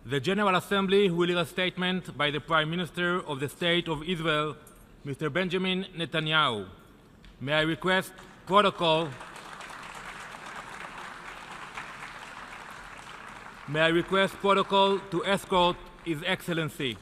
The General Assembly will hear a statement by the Prime Minister of the State of Israel, Mr. Benjamin Netanyahu. May I request protocol to escort His Excellency.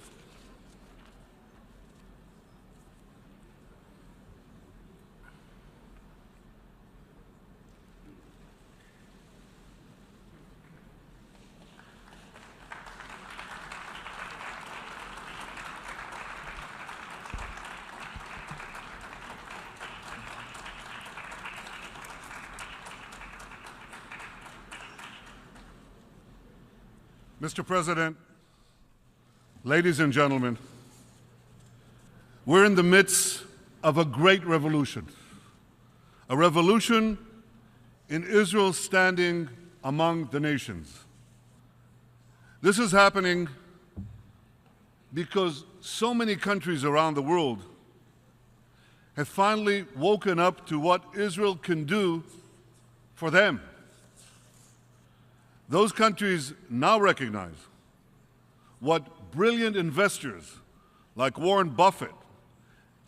Mr. President, ladies and gentlemen, we're in the midst of a great revolution, a revolution in Israel's standing among the nations. This is happening because so many countries around the world have finally woken up to what Israel can do for them. Those countries now recognize what brilliant investors like Warren Buffett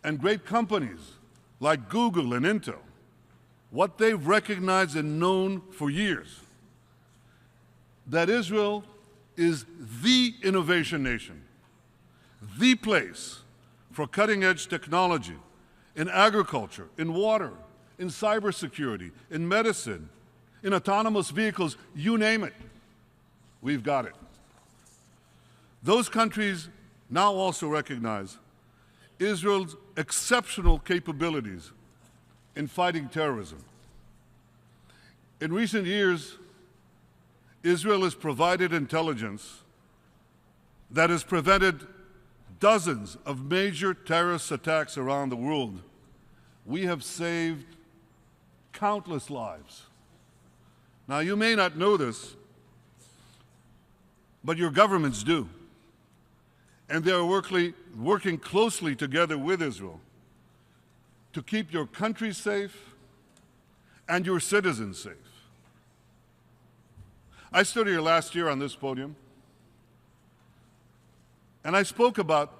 and great companies like Google and Intel, what they've recognized and known for years, that Israel is the innovation nation, the place for cutting-edge technology in agriculture, in water, in cybersecurity, in medicine, in autonomous vehicles, you name it, we've got it. Those countries now also recognize Israel's exceptional capabilities in fighting terrorism. In recent years, Israel has provided intelligence that has prevented dozens of major terrorist attacks around the world. We have saved countless lives. Now, you may not know this, but your governments do. And they are working closely together with Israel to keep your country safe and your citizens safe. I stood here last year on this podium, and I spoke about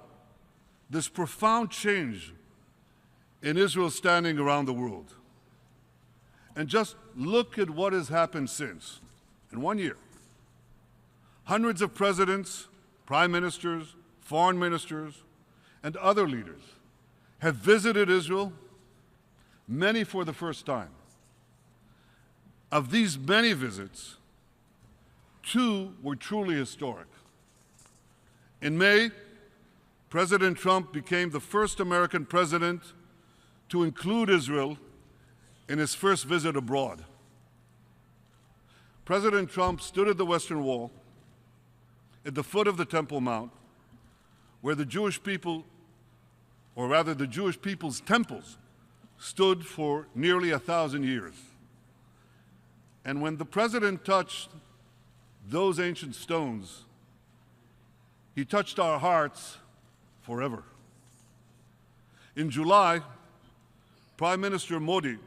this profound change in Israel's standing around the world. And just look at what has happened since, in 1 year. Hundreds of presidents, prime ministers, foreign ministers, and other leaders have visited Israel, many for the first time. Of these many visits, 2 were truly historic. In May, President Trump became the first American president to include Israel in his first visit abroad. President Trump stood at the Western Wall, at the foot of the Temple Mount, where the Jewish people, or rather the Jewish people's temples, stood for nearly 1,000 years. And when the president touched those ancient stones, he touched our hearts forever. In July, Prime Minister Modi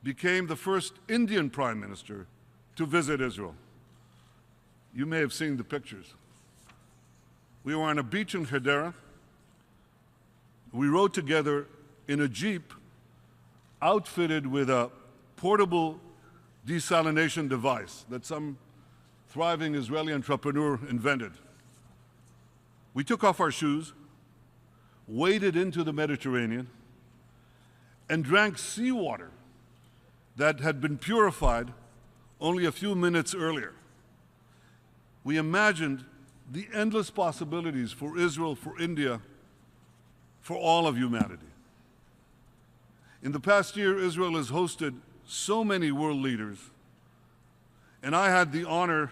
became the first Indian Prime Minister to visit Israel. You may have seen the pictures. We were on a beach in Hedera. We rode together in a Jeep outfitted with a portable desalination device that some thriving Israeli entrepreneur invented. We took off our shoes, waded into the Mediterranean, and drank seawater that had been purified only a few minutes earlier. We imagined the endless possibilities for Israel, for India, for all of humanity. In the past year, Israel has hosted so many world leaders, and I had the honor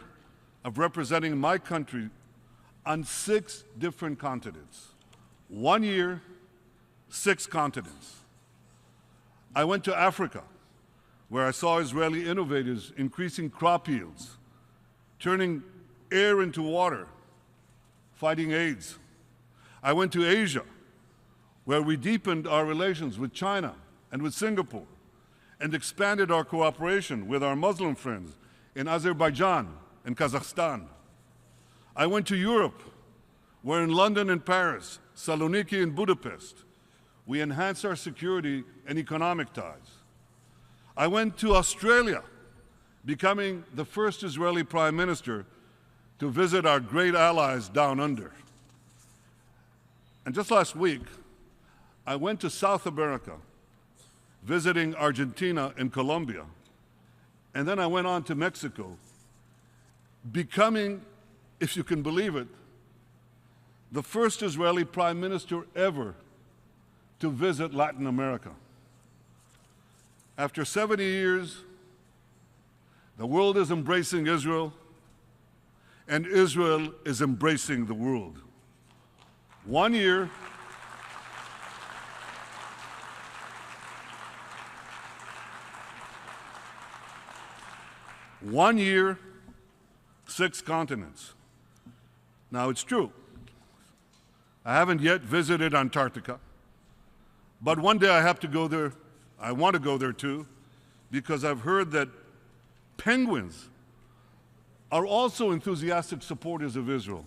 of representing my country on 6 different continents. 1 year, 6 continents. I went to Africa, where I saw Israeli innovators increasing crop yields, turning air into water, fighting AIDS. I went to Asia, where we deepened our relations with China and with Singapore, and expanded our cooperation with our Muslim friends in Azerbaijan and Kazakhstan. I went to Europe, where in London and Paris, Saloniki and Budapest, we enhanced our security and economic ties. I went to Australia, becoming the first Israeli Prime Minister to visit our great allies down under. And just last week, I went to South America, visiting Argentina and Colombia. And then I went on to Mexico, becoming, if you can believe it, the first Israeli Prime Minister ever to visit Latin America. After 70 years, the world is embracing Israel, and Israel is embracing the world. 1 year, one year, 6 continents. Now, it's true. I haven't yet visited Antarctica, but one day I have to go there. I want to go there too, because I've heard that penguins are also enthusiastic supporters of Israel.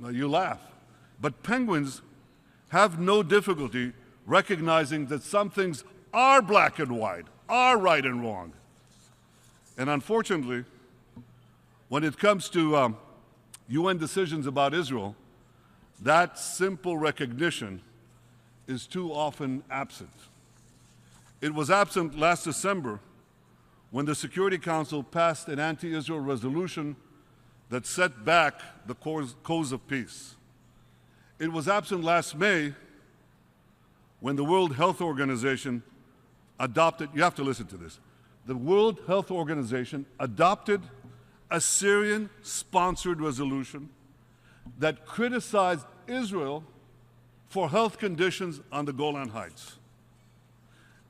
Now, you laugh, but penguins have no difficulty recognizing that some things are black and white, are right and wrong. And unfortunately, when it comes to UN decisions about Israel, that simple recognition is too often absent. It was absent last December when the Security Council passed an anti-Israel resolution that set back the cause of peace. It was absent last May when the World Health Organization adopted, you have to listen to this, the World Health Organization adopted a Syrian-sponsored resolution that criticized Israel for health conditions on the Golan Heights.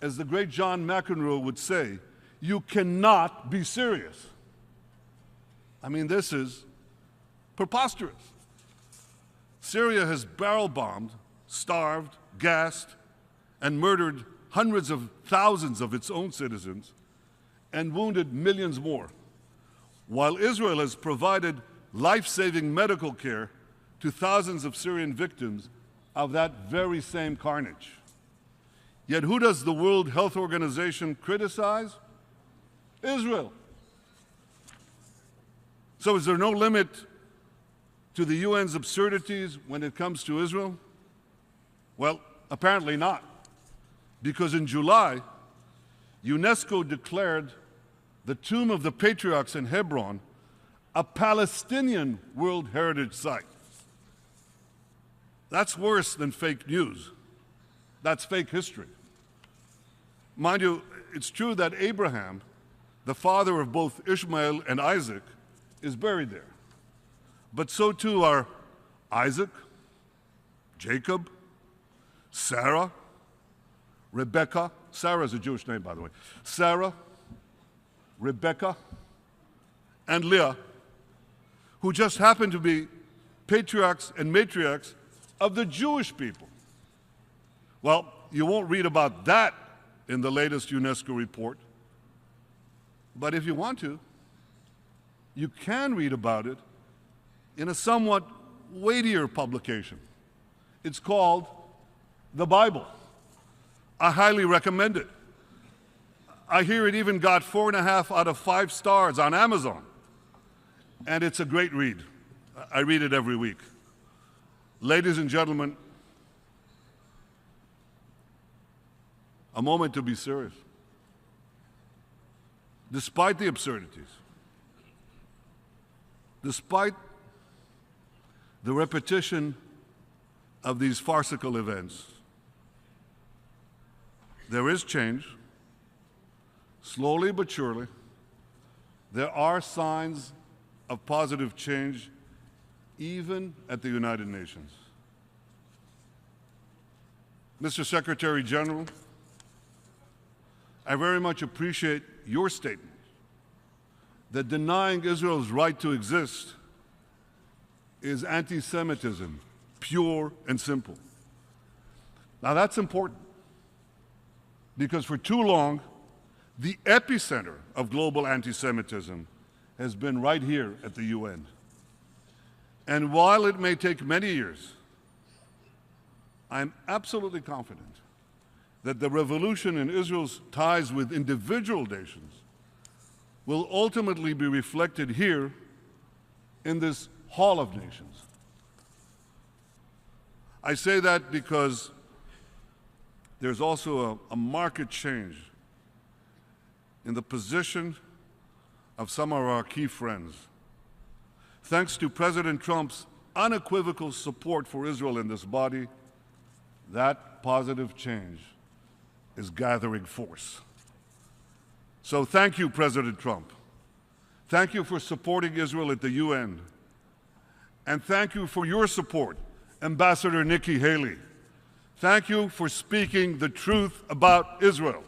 As the great John McEnroe would say, you cannot be serious. I mean, this is preposterous. Syria has barrel-bombed, starved, gassed, and murdered hundreds of thousands of its own citizens and wounded millions more, while Israel has provided life-saving medical care to thousands of Syrian victims of that very same carnage. Yet who does the World Health Organization criticize? Israel. So is there no limit to the UN's absurdities when it comes to Israel? Well, apparently not. Because in July, UNESCO declared the Tomb of the Patriarchs in Hebron a Palestinian World Heritage Site. That's worse than fake news. That's fake history. Mind you, it's true that Abraham, the father of both Ishmael and Isaac, is buried there. But so too are Isaac, Jacob, Sarah, Rebecca. Sarah is a Jewish name, by the way. Sarah, Rebecca, and Leah, who just happen to be patriarchs and matriarchs of the Jewish people. Well, you won't read about that in the latest UNESCO report, but if you want to, you can read about it in a somewhat weightier publication. It's called The Bible. I highly recommend it. I hear it even got 4.5 out of 5 stars on Amazon. And it's a great read. I read it every week. Ladies and gentlemen, a moment to be serious. Despite the absurdities, despite the repetition of these farcical events, there is change. Slowly but surely, there are signs of positive change even at the United Nations. Mr. Secretary General, I very much appreciate your statement that denying Israel's right to exist is anti-Semitism, pure and simple. Now that's important because for too long, the epicenter of global anti-Semitism has been right here at the UN. And while it may take many years, I'm absolutely confident that the revolution in Israel's ties with individual nations will ultimately be reflected here in this Hall of Nations. I say that because there's also a marked change in the position of some of our key friends. Thanks to President Trump's unequivocal support for Israel in this body, that positive change is gathering force. So thank you, President Trump. Thank you for supporting Israel at the UN. And thank you for your support, Ambassador Nikki Haley. Thank you for speaking the truth about Israel.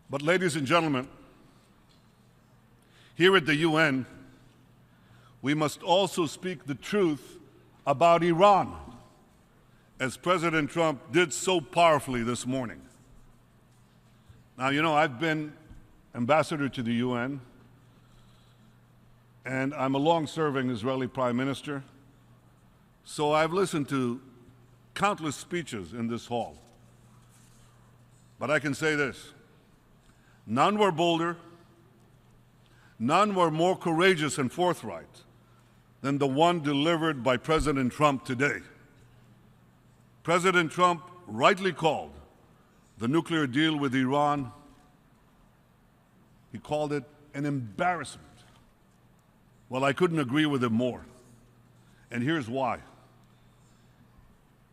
But ladies and gentlemen, here at the UN, we must also speak the truth about Iran, as President Trump did so powerfully this morning. Now, you know, I've been ambassador to the UN, and I'm a long-serving Israeli prime minister, so I've listened to countless speeches in this hall. But I can say this: none were bolder, none were more courageous and forthright than the one delivered by President Trump today. President Trump rightly called the nuclear deal with Iran, he called it an embarrassment. Well, I couldn't agree with him more. And here's why.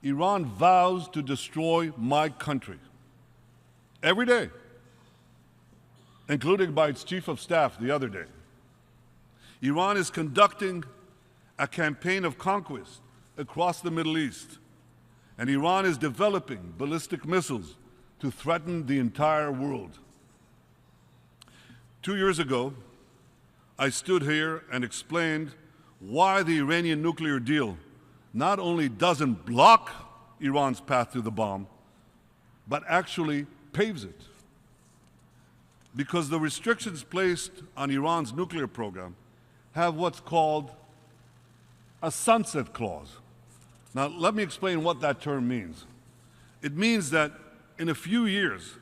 Iran vows to destroy my country every day, including by its chief of staff the other day. Iran is conducting a campaign of conquest across the Middle East, and Iran is developing ballistic missiles to threaten the entire world. 2 years ago, I stood here and explained why the Iranian nuclear deal not only doesn't block Iran's path to the bomb, but actually paves it. Because the restrictions placed on Iran's nuclear program have what's called a sunset clause. Now, let me explain what that term means. It means that in a few years,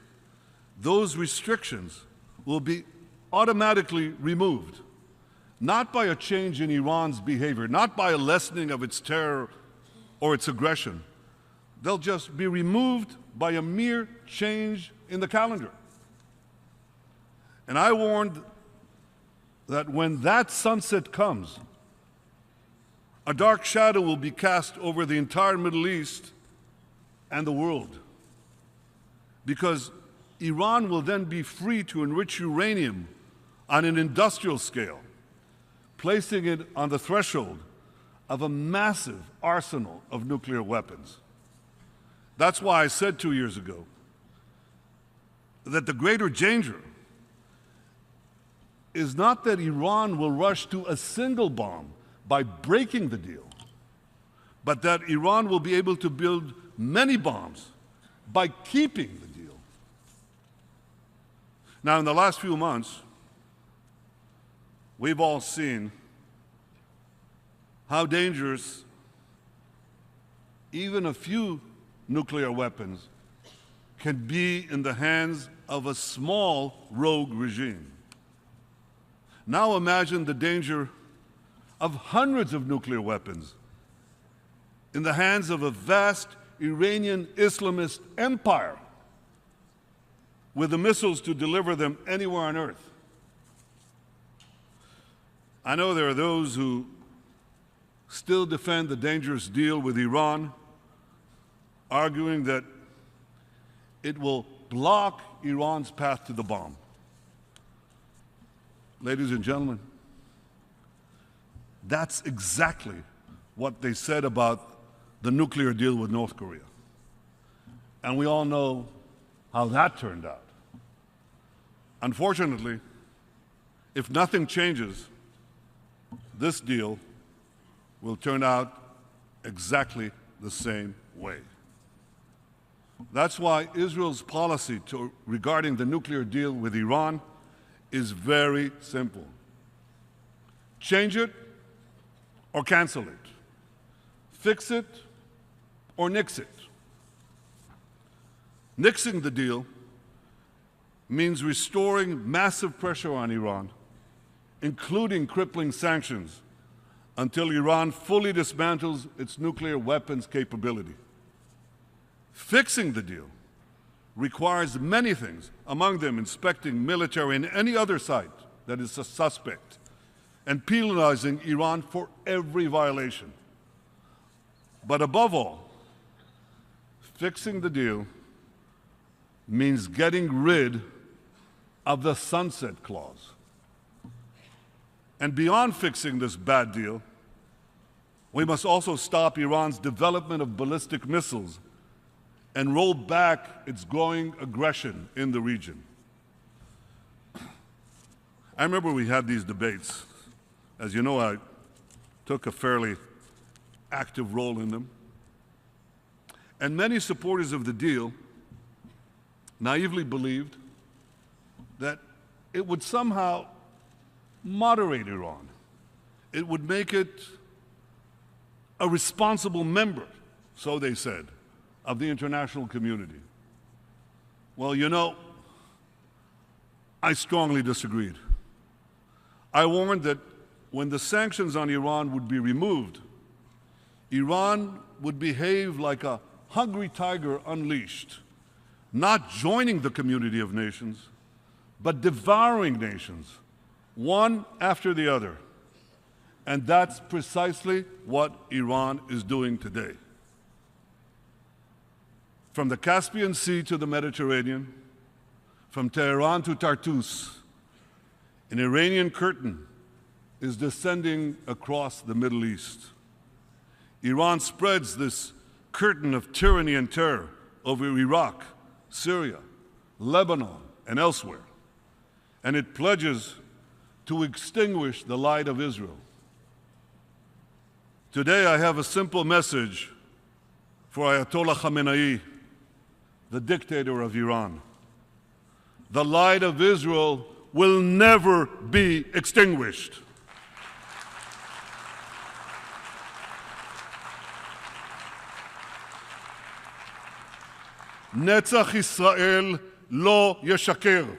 those restrictions will be automatically removed, not by a change in Iran's behavior, not by a lessening of its terror or its aggression. They'll just be removed by a mere change in the calendar. And I warned that when that sunset comes, a dark shadow will be cast over the entire Middle East and the world, because Iran will then be free to enrich uranium on an industrial scale, placing it on the threshold of a massive arsenal of nuclear weapons. That's why I said 2 years ago that the greater danger is not that Iran will rush to a single bomb by breaking the deal, but that Iran will be able to build many bombs by keeping the deal. Now, in the last few months, we've all seen how dangerous even a few nuclear weapons can be in the hands of a small rogue regime. Now imagine the danger of hundreds of nuclear weapons in the hands of a vast Iranian Islamist empire with the missiles to deliver them anywhere on earth. I know there are those who still defend the dangerous deal with Iran, arguing that it will block Iran's path to the bomb. Ladies and gentlemen, that's exactly what they said about the nuclear deal with North Korea. And we all know how that turned out. Unfortunately, if nothing changes, this deal will turn out exactly the same way. That's why Israel's policy regarding the nuclear deal with Iran is very simple. Change it or cancel it. Fix it or nix it. Nixing the deal means restoring massive pressure on Iran, including crippling sanctions, until Iran fully dismantles its nuclear weapons capability. Fixing the deal requires many things, among them inspecting military and any other site that is a suspect, and penalizing Iran for every violation. But above all, fixing the deal means getting rid of the sunset clause. And beyond fixing this bad deal, we must also stop Iran's development of ballistic missiles and roll back its growing aggression in the region. I remember we had these debates. As you know, I took a fairly active role in them. And many supporters of the deal naively believed that it would somehow moderate Iran. It would make it a responsible member, so they said, of the international community. Well, you know, I strongly disagreed. I warned that when the sanctions on Iran would be removed, Iran would behave like a hungry tiger unleashed, not joining the community of nations, but devouring nations, one after the other. And that's precisely what Iran is doing today. From the Caspian Sea to the Mediterranean, from Tehran to Tartus, an Iranian curtain is descending across the Middle East. Iran spreads this curtain of tyranny and terror over Iraq, Syria, Lebanon, and elsewhere, and it pledges to extinguish the light of Israel. Today, I have a simple message for Ayatollah Khamenei, the dictator of Iran. The light of Israel will never be extinguished. Netzach Israel lo yeshaker.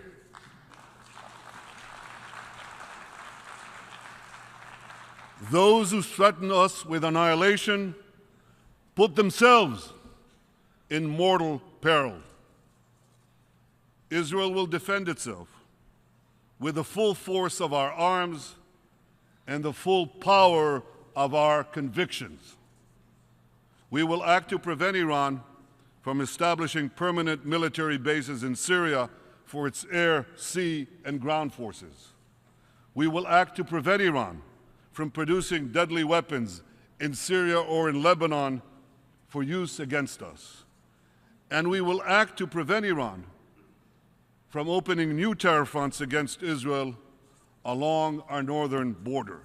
Those who threaten us with annihilation put themselves in mortal peril. Israel will defend itself with the full force of our arms and the full power of our convictions. We will act to prevent Iran from establishing permanent military bases in Syria for its air, sea, and ground forces. We will act to prevent Iran from producing deadly weapons in Syria or in Lebanon for use against us. And we will act to prevent Iran from opening new terror fronts against Israel along our northern border.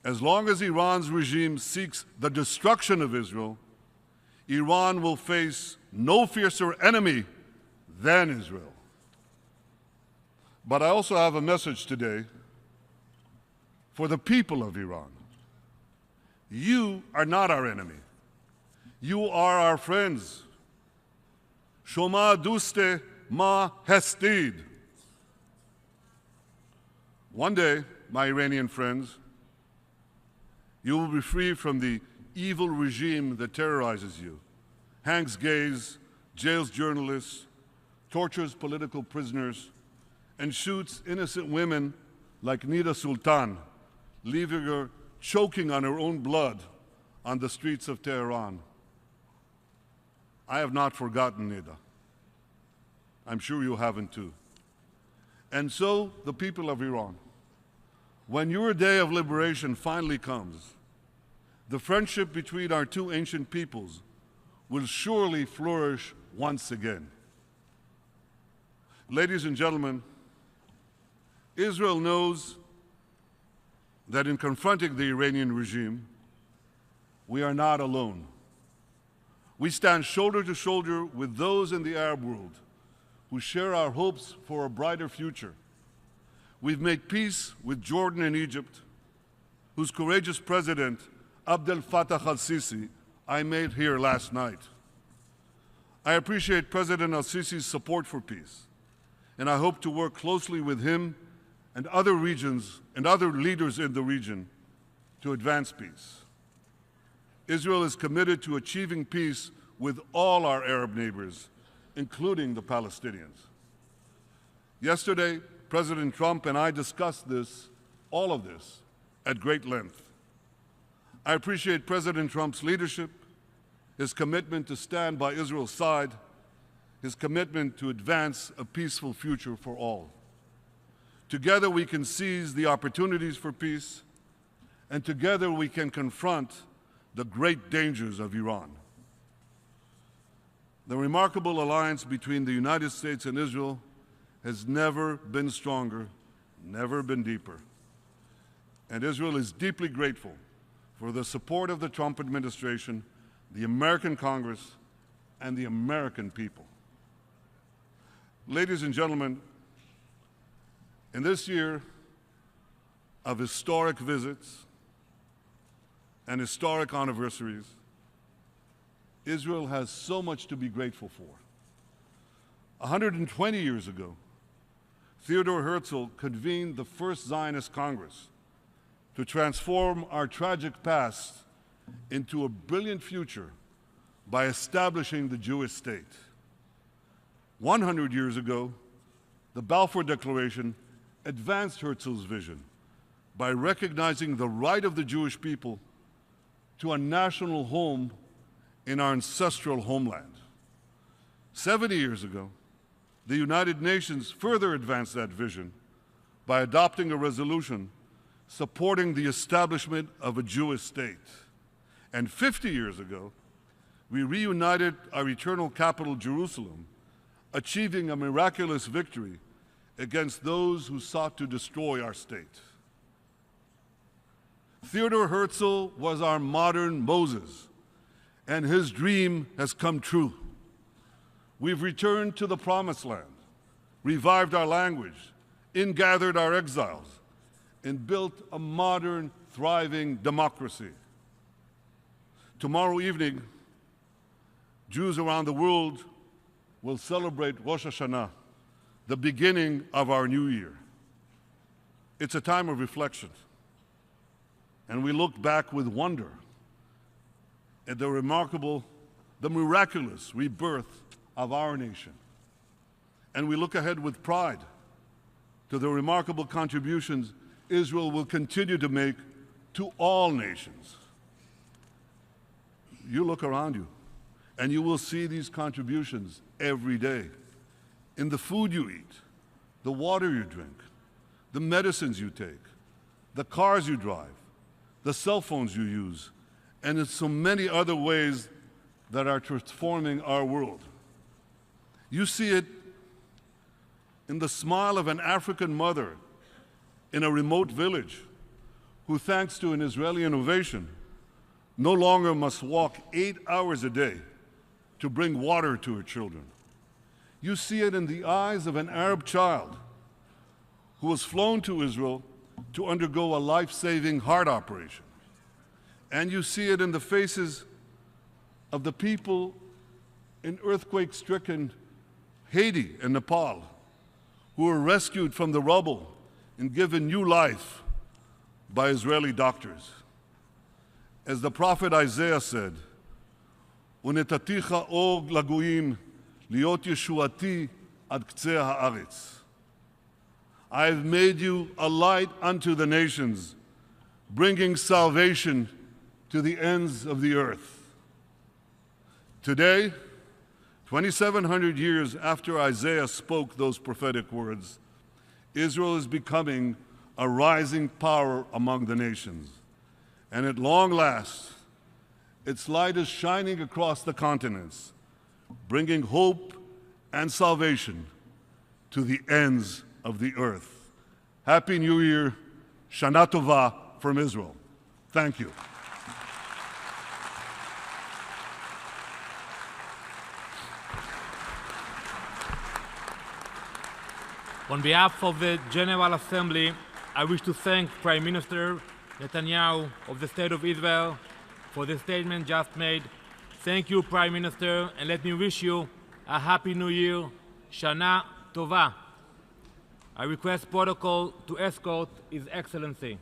As long as Iran's regime seeks the destruction of Israel, Iran will face no fiercer enemy than Israel. But I also have a message today for the people of Iran. You are not our enemy. You are our friends. Shoma duste ma hestid. One day, my Iranian friends, you will be free from the evil regime that terrorizes you, hangs gays, jails journalists, tortures political prisoners, and shoots innocent women like Nida Sultan, leaving her choking on her own blood on the streets of Tehran. I have not forgotten Nida. I'm sure you haven't too. And so, the people of Iran, when your day of liberation finally comes, the friendship between our two ancient peoples will surely flourish once again. Ladies and gentlemen, Israel knows that in confronting the Iranian regime, we are not alone. We stand shoulder to shoulder with those in the Arab world who share our hopes for a brighter future. We've made peace with Jordan and Egypt, whose courageous president, Abdel Fattah al-Sisi, I met here last night. I appreciate President al-Sisi's support for peace, and I hope to work closely with him and other regions and other leaders in the region to advance peace. Israel is committed to achieving peace with all our Arab neighbors, including the Palestinians. Yesterday, President Trump and I discussed all of this, at great length. I appreciate President Trump's leadership, his commitment to stand by Israel's side, his commitment to advance a peaceful future for all. Together we can seize the opportunities for peace, and together we can confront the great dangers of Iran. The remarkable alliance between the United States and Israel has never been stronger, never been deeper. And Israel is deeply grateful for the support of the Trump administration, the American Congress, and the American people. Ladies and gentlemen, in this year of historic visits and historic anniversaries, Israel has so much to be grateful for. 120 years ago, Theodor Herzl convened the first Zionist Congress to transform our tragic past into a brilliant future by establishing the Jewish state. 100 years ago, the Balfour Declaration advanced Herzl's vision by recognizing the right of the Jewish people to a national home in our ancestral homeland. 70 years ago, the United Nations further advanced that vision by adopting a resolution supporting the establishment of a Jewish state. And 50 years ago, we reunited our eternal capital, Jerusalem, achieving a miraculous victory against those who sought to destroy our state. Theodor Herzl was our modern Moses, and his dream has come true. We've returned to the Promised Land, revived our language, ingathered our exiles, and built a modern, thriving democracy. Tomorrow evening, Jews around the world will celebrate Rosh Hashanah, the beginning of our new year. It's a time of reflection, and we look back with wonder at the miraculous rebirth of our nation. And we look ahead with pride to the remarkable contributions Israel will continue to make to all nations. You look around you, and you will see these contributions every day. In the food you eat, the water you drink, the medicines you take, the cars you drive, the cell phones you use, and in so many other ways that are transforming our world. You see it in the smile of an African mother in a remote village who, thanks to an Israeli innovation, no longer must walk 8 hours a day to bring water to her children. You see it in the eyes of an Arab child who was flown to Israel to undergo a life-saving heart operation. And you see it in the faces of the people in earthquake-stricken Haiti and Nepal who were rescued from the rubble and given new life by Israeli doctors. As the prophet Isaiah said, "Unetaticha or lagoyim liot yeshuati ad ktseh haaretz." I have made you a light unto the nations, bringing salvation to the ends of the earth. Today, 2,700 years after Isaiah spoke those prophetic words, Israel is becoming a rising power among the nations. And at long last, its light is shining across the continents, bringing hope and salvation to the ends of the earth. Happy New Year, Shana Tova from Israel. Thank you. On behalf of the General Assembly, I wish to thank Prime Minister Netanyahu of the State of Israel for the statement just made. Thank you, Prime Minister, and let me wish you a Happy New Year, Shana Tova. I request protocol to escort His Excellency.